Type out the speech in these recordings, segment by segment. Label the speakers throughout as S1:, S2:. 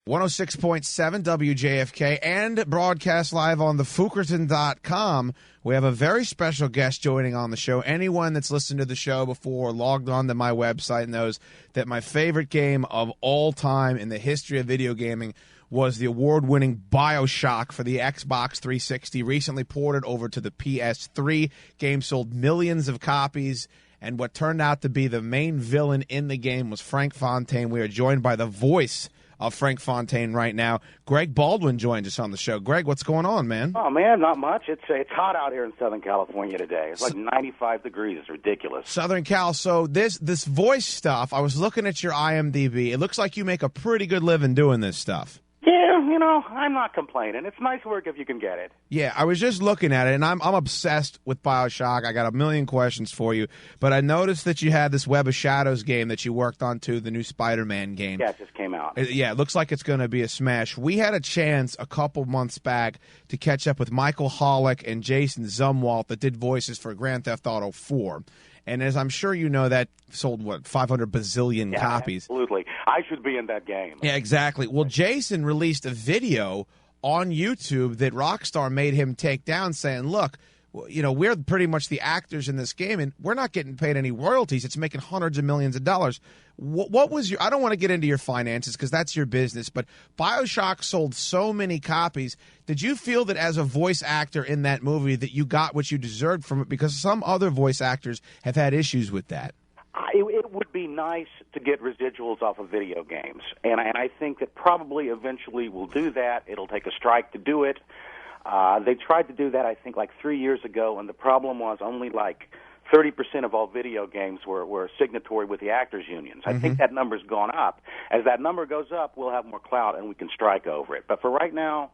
S1: 106.7 WJFK and broadcast live on the Fukerton.com. We have a very special guest joining on the show. Anyone that's listened to the show before, logged on to my website, knows that my favorite game of all time in the history of video gaming was the award-winning Bioshock for the Xbox 360, recently ported over to the PS3. Game sold millions of copies, and what turned out to be the main villain in the game was Frank Fontaine. We are joined by the voice of Frank Fontaine right now. Greg Baldwin joins us on the show. Greg, what's going on, man?
S2: Oh, man, not much. It's hot out here in Southern California today. It's like 95 degrees. It's ridiculous.
S1: Southern Cal. So this voice stuff, I was looking at your IMDb. It looks like you make a pretty good living doing this stuff.
S2: Yeah, I'm not complaining. It's nice work if you can get it.
S1: Yeah, I was just looking at it, and I'm obsessed with Bioshock. I got a million questions for you, but I noticed that you had this Web of Shadows game that you worked on, too, the new Spider-Man game.
S2: Yeah, it just came out.
S1: Yeah, it looks like it's going to be a smash. We had a chance a couple months back to catch up with Michael Hollick and Jason Zumwalt that did voices for Grand Theft Auto 4. And as I'm sure you know, that sold, 500 bazillion copies.
S2: Absolutely. I should be in that game.
S1: Yeah, exactly. Well, Jason released a video on YouTube that Rockstar made him take down saying, look, we're pretty much the actors in this game, and we're not getting paid any royalties. It's making hundreds of millions of dollars. What was your – I don't want to get into your finances because that's your business, but Bioshock sold so many copies. Did you feel that as a voice actor in that movie that you got what you deserved from it? Because some other voice actors have had issues with that.
S2: It would be nice to get residuals off of video games, and I think that probably eventually we'll do that. It'll take a strike to do it. They tried to do that, I think, like 3 years ago, and the problem was only like 30% of all video games were signatory with the actors' unions. I think that number's gone up. As that number goes up, we'll have more clout and we can strike over it. But for right now,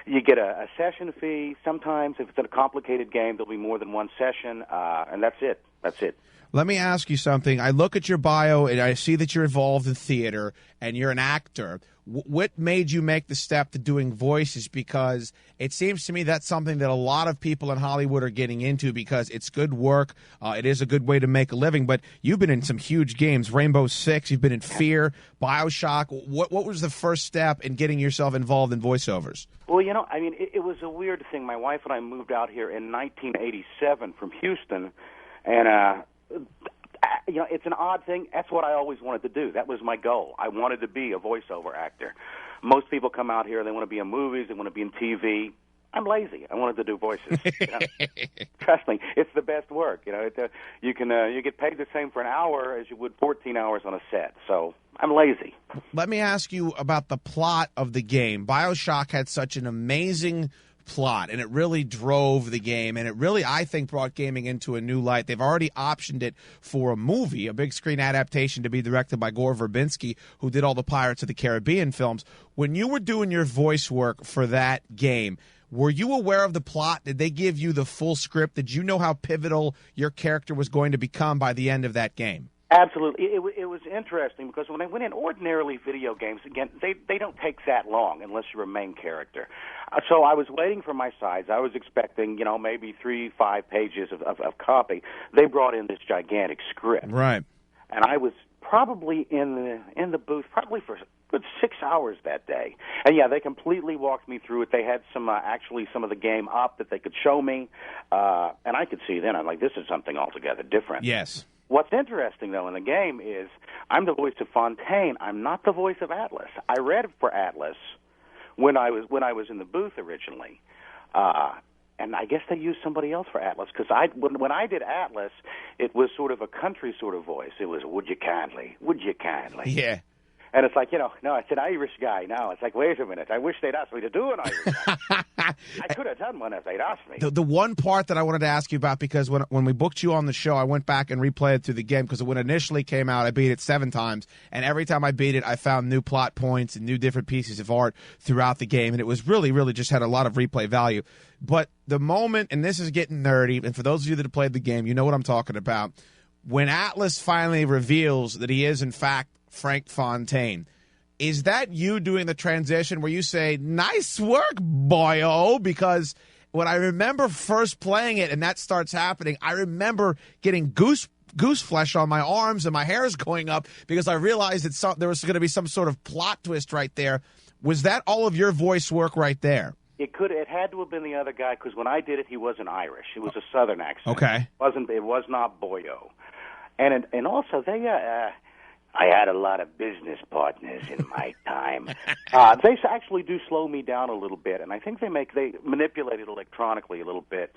S2: you get a session fee. Sometimes, if it's a complicated game, there'll be more than one session, and that's it. That's it.
S1: Let me ask you something. I look at your bio, and I see that you're involved in theater, and you're an actor. What made you make the step to doing voices? Because it seems to me that's something that a lot of people in Hollywood are getting into because it's good work. It is a good way to make a living. But you've been in some huge games, Rainbow Six. You've been in Fear, Bioshock. What was the first step in getting yourself involved in voiceovers?
S2: Well, it was a weird thing. My wife and I moved out here in 1987 from Houston, and it's an odd thing. That's what I always wanted to do. That was my goal. I wanted to be a voiceover actor. Most people come out here, they want to be in movies, they want to be in TV. I'm lazy. I wanted to do voices. Trust me, it's the best work. You get paid the same for an hour as you would 14 hours on a set. So I'm lazy.
S1: Let me ask you about the plot of the game. Bioshock had such an amazing plot, and it really drove the game, and it really, I think, brought gaming into a new light. They've already optioned it for a movie, a big screen adaptation to be directed by Gore Verbinski, who did all the Pirates of the Caribbean films. When you were doing your voice work for that game, were you aware of the plot? Did they give you the full script? Did you know how pivotal your character was going to become by the end of that game?
S2: Absolutely. It was interesting because when I went in, ordinarily video games, again, they don't take that long unless you're a main character. So I was waiting for my sides. I was expecting, maybe 3-5 pages of copy. They brought in this gigantic script.
S1: Right.
S2: And I was probably in the booth probably for a good 6 hours that day. And, yeah, they completely walked me through it. They had some of the game up that they could show me. And I could see then, I'm like, this is something altogether different.
S1: Yes.
S2: What's interesting, though, in the game is I'm the voice of Fontaine. I'm not the voice of Atlas. I read for Atlas when I was in the booth originally, and I guess they used somebody else for Atlas because when I did Atlas, it was sort of a country sort of voice. It was, would you kindly?
S1: Yeah.
S2: And it's like, no, it's an Irish guy now. It's like, wait a minute, I wish they'd asked me to do an Irish guy. I could have done one if they'd asked me.
S1: The one part that I wanted to ask you about, because when we booked you on the show, I went back and replayed through the game, because when it initially came out, I beat it 7 times, and every time I beat it, I found new plot points and new different pieces of art throughout the game, and it was really, really just had a lot of replay value. But the moment, and this is getting nerdy, and for those of you that have played the game, you know what I'm talking about, when Atlas finally reveals that he is, in fact, Frank Fontaine, is that you doing the transition where you say, nice work, boy-o? Because when I remember first playing it and that starts happening, I remember getting goose flesh on my arms and my hair is going up because I realized that there was going to be some sort of plot twist right there. Was that all of your voice work right there?
S2: It had to have been the other guy because when I did it, he wasn't Irish. It was a Southern accent.
S1: Okay.
S2: It was not Boyo. And also I had a lot of business partners in my time. They actually do slow me down a little bit, and I think they manipulate it electronically a little bit.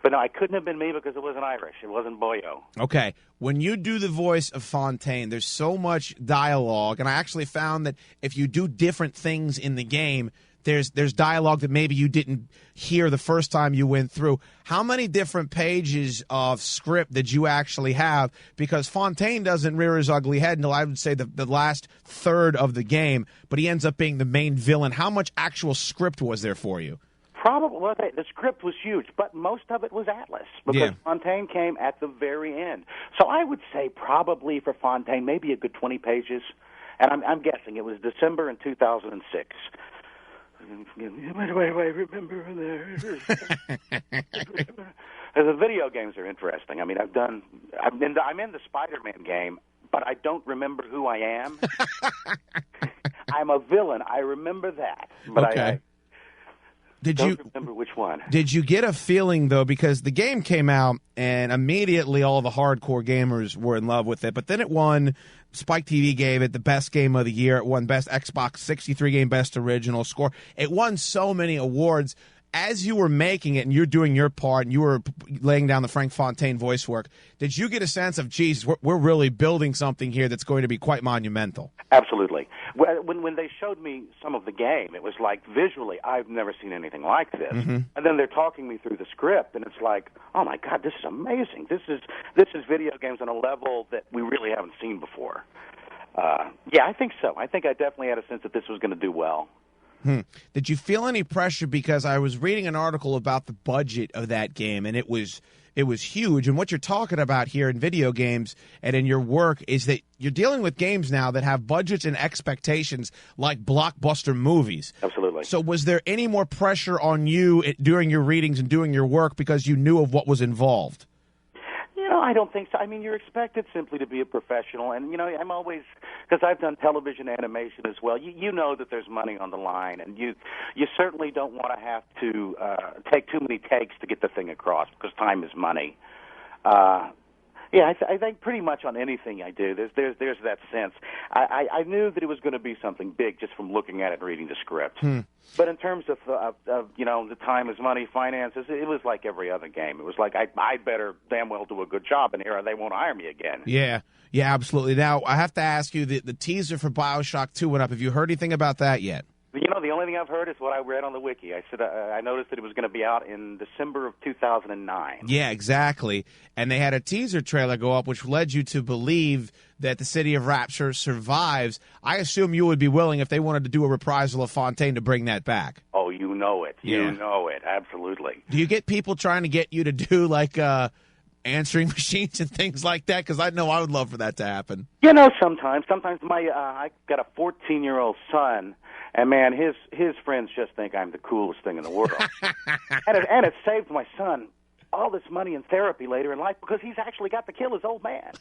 S2: But no, it couldn't have been me because it wasn't Irish. It wasn't Boyo.
S1: Okay. When you do the voice of Fontaine, there's so much dialogue, and I actually found that if you do different things in the game, there's dialogue that maybe you didn't hear the first time you went through. How many different pages of script did you actually have? Because Fontaine doesn't rear his ugly head until I would say the last third of the game, but he ends up being the main villain. How much actual script was there for you?
S2: Probably. Well, the script was huge, but most of it was Atlas because Fontaine came at the very end. So I would say probably for Fontaine, maybe a good 20 pages. And I'm guessing it was December in 2006. Wait, remember there. The video games are interesting. I mean, I'm in the Spider-Man game, but I don't remember who I am. I'm a villain. I remember that, but
S1: okay.
S2: I don't remember which one.
S1: Did you get a feeling, though, because the game came out and immediately all the hardcore gamers were in love with it, but then it won. Spike TV gave it the best game of the year. It won Best Xbox 63 Game, Best Original Score. It won so many awards. As you were making it and you're doing your part and you were laying down the Frank Fontaine voice work, did you get a sense of, geez, we're really building something here that's going to be quite monumental?
S2: Absolutely. When they showed me some of the game, it was like visually, I've never seen anything like this. Mm-hmm. And then they're talking me through the script, and it's like, oh my God, this is amazing. This is video games on a level that we really haven't seen before. Yeah, I think so. I think I definitely had a sense that this was going to do well.
S1: Did you feel any pressure? Because I was reading an article about the budget of that game, and it was huge. And what you're talking about here in video games and in your work is that you're dealing with games now that have budgets and expectations like blockbuster movies.
S2: Absolutely.
S1: So was there any more pressure on you during your readings and doing your work because you knew of what was involved?
S2: I don't think so. I mean, you're expected simply to be a professional, and I'm always, because I've done television animation as well. You know that there's money on the line, and you certainly don't want to have to take too many takes to get the thing across because time is money. Yeah, I think pretty much on anything I do, there's that sense. I knew that it was going to be something big just from looking at it and reading the script. But in terms of the time is money, finances, it was like every other game. It was like I better damn well do a good job in here, or they won't hire me again.
S1: Yeah, absolutely. Now I have to ask you, the teaser for Bioshock 2 went up. Have you heard anything about that yet?
S2: The only thing I've heard is what I read on the wiki. I said I noticed that it was going to be out in December of 2009.
S1: Yeah, exactly. And they had a teaser trailer go up, which led you to believe that the City of Rapture survives. I assume you would be willing, if they wanted to do a reprisal of Fontaine, to bring that back.
S2: Oh, you know it.
S1: Yeah.
S2: You know it. Absolutely.
S1: Do you get people trying to get you to do, like, answering machines and things like that? Because I know I would love for that to happen.
S2: Sometimes I got a 14-year-old son. And, man, his friends just think I'm the coolest thing in the world. and it saved my son all this money in therapy later in life because he's actually got to kill his old man.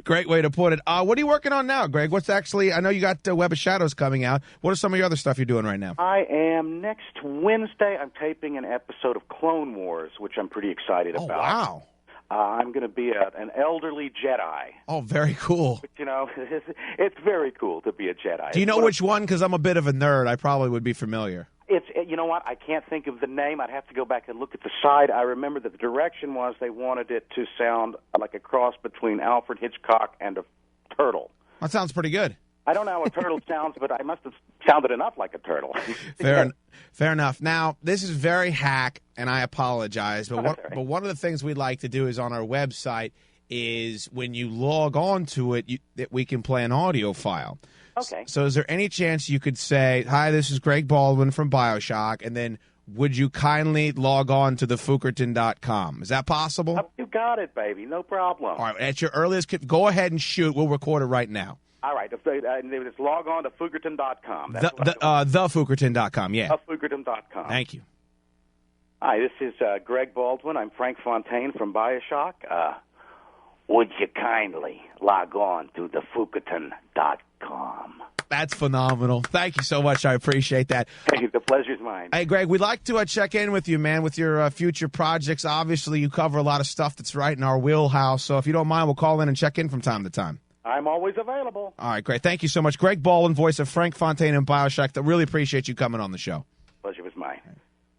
S1: Great way to put it. What are you working on now, Greg? I know you got Web of Shadows coming out. What are some of your other stuff you're doing right now?
S2: I am, next Wednesday, I'm taping an episode of Clone Wars, which I'm pretty excited about.
S1: Oh, wow.
S2: I'm going to be an elderly Jedi.
S1: Oh, very cool.
S2: But, it's very cool to be a Jedi.
S1: Do you know which one? Because I'm a bit of a nerd. I probably would be familiar.
S2: You know what? I can't think of the name. I'd have to go back and look at the side. I remember that the direction was they wanted it to sound like a cross between Alfred Hitchcock and a turtle.
S1: That sounds pretty good.
S2: I don't know how a turtle sounds, but I must have sounded enough like a turtle.
S1: Fair enough. Now, this is very hack, and I apologize, but one of the things we'd like to do is on our website is when you log on to it, that we can play an audio file.
S2: Okay.
S1: So is there any chance you could say, hi, this is Greg Baldwin from Bioshock, and then would you kindly log on to the Fukerton.com? Is that possible?
S2: You got it, baby. No problem.
S1: All right. At your earliest, go ahead and shoot. We'll record it right now.
S2: All right. Just log on to Fukerton.com.
S1: The Fukerton.com, yeah.
S2: Fukerton.com.
S1: Thank you.
S2: Hi, this is Greg Baldwin. I'm Frank Fontaine from Bioshock. Would you kindly log on to the Fukerton.com?
S1: That's phenomenal. Thank you so much. I appreciate that.
S2: Hey, the pleasure's mine.
S1: Hey, Greg, we'd like to check in with you, man, with your future projects. Obviously, you cover a lot of stuff that's right in our wheelhouse. So if you don't mind, we'll call in and check in from time to time.
S2: I'm always available.
S1: All right, great. Thank you so much. Greg Baldwin, voice of Frank Fontaine and Bioshock. I really appreciate you coming on the show.